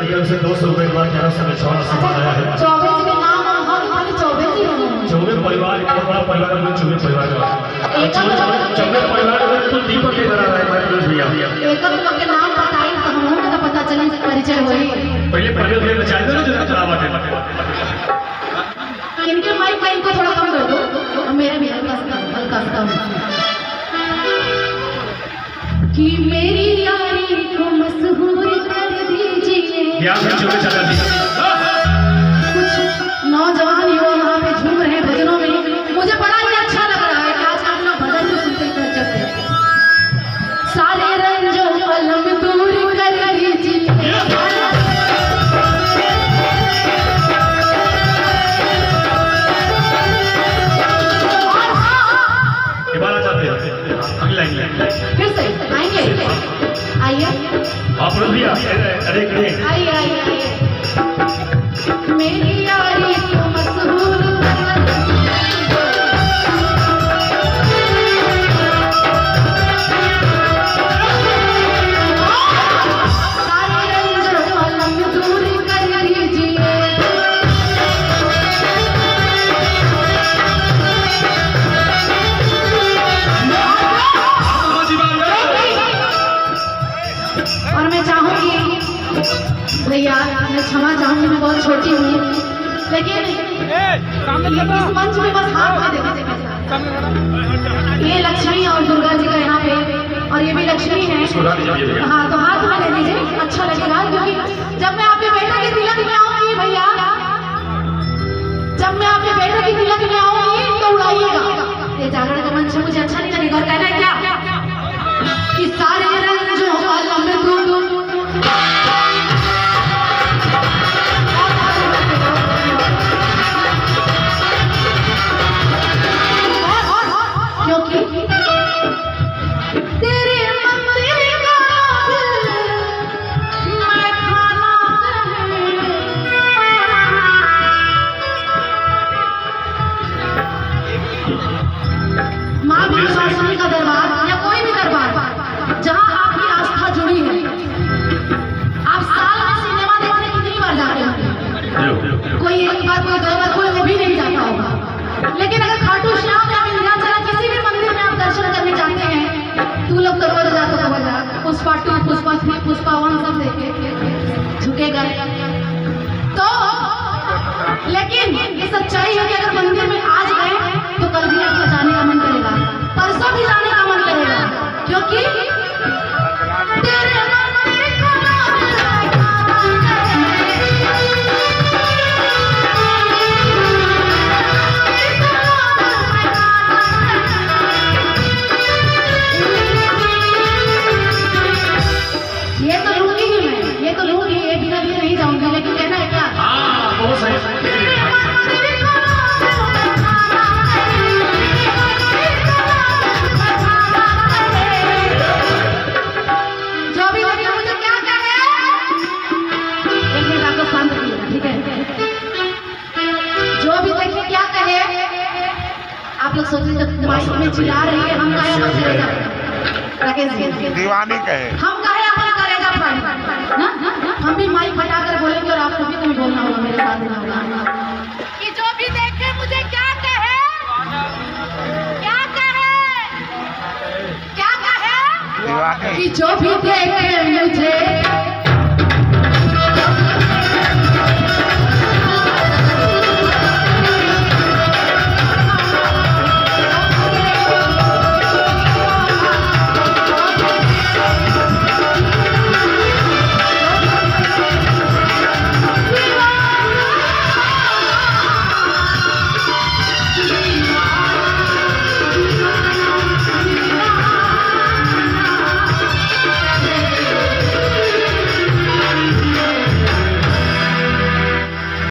दिया उसे 200 रुपए के बाद 1100 सामान आया है। चौबे जी के नाम हम खाली चौबे जी हो। चौबे परिवार इतना बड़ा परिवार है, चौबे परिवार का चौबे परिवार में तो दीपक के बना रहा है हमारे दोस्त भैया। एक लोग के नाम बताई तो हम लोग का पता चली परिचय हुई। पहले परिचय में चाहिए ना जो चलावा है इनके माइक को थोड़ा कम कर दो और मेरे भी हल्का सा कम कि मेरी यारी को मशहूर कर दीजिए। कुछ नौजवान युवा वहाँ पे झूम रहे हैं भजनों में। मुझे बड़ा ही अच्छा लग रहा है कि आज आप लोग भजन में सुनते कर चलते सारे रंजों कलम दूर कर दीजिए। फिर से आएंगे आइए आप लोग भी आइए आइए मेरी यारी को मशहूर सारे रंजों कलम दूर कर दीजिए। और मैं चाहूंगी भैया, मैं क्षमा चाहूंगी, मैं बहुत छोटी हूँ लेकिन इस मंच में बस हाथ में देखिए। ये लक्ष्मी और दुर्गा जी का यहाँ पे और ये भी लक्ष्मी है। हाँ तो हाथ में ले लीजिए, अच्छा लगेगा क्योंकि जब मैं आपके बेटे के तिलक में आऊंगी भैया, जब मैं आपके बेटे की तिलक में आऊंगी तो उड़ाइएगा। ये जागरण का मंच मुझे अच्छा नहीं लगेगा और कहना है क्या कि सारे रंजों कलम दूर क्योंकि तेरे मंदिर का मैं खाना माँ विंध्यवासिनी का दरबार या कोई भी दरबार जहाँ आपकी आस्था जुड़ी है। आप साल में सिनेमा देखने कितनी बार जाते होंगे? कोई एक बार, कोई दो बार, कोई वो भी नहीं जाता होगा। लेकिन अगर खाटू श्याम या विंध्याचल किसी भी मंदिर में आप दर्शन करने जाते हैं तो लोग तो रोज जाते हो पुष्पा 2, पुष्पा 3, पुष्पा 1 सब देखे झुकेगा तो। लेकिन ये सच्चाई है कि अगर मंदिर में आज गए तो कल भी आपका जाने का मन करेगा, परसों भी जाने का मन करेगा क्योंकि तेरे मंदिर का ये तो लूंगी ही मैं, ये तो लूंगी, ये बिना दिए नहीं जाऊंगी। लेकिन कहना है क्या आप लोग सोचें जब माइक में चिल्ला रही है हम कहे राकेश जी दीवानी कहे हम कहे अपना करेगा फाइट ना, हम भी माइक हटा कर बोलेंगे और आप सभी को भी बोलना होगा, मेरे साथ देना होगा कि जो भी देखे मुझे क्या कहे, क्या कहे, क्या कहे दीवानी कि जो भी देखे मुझे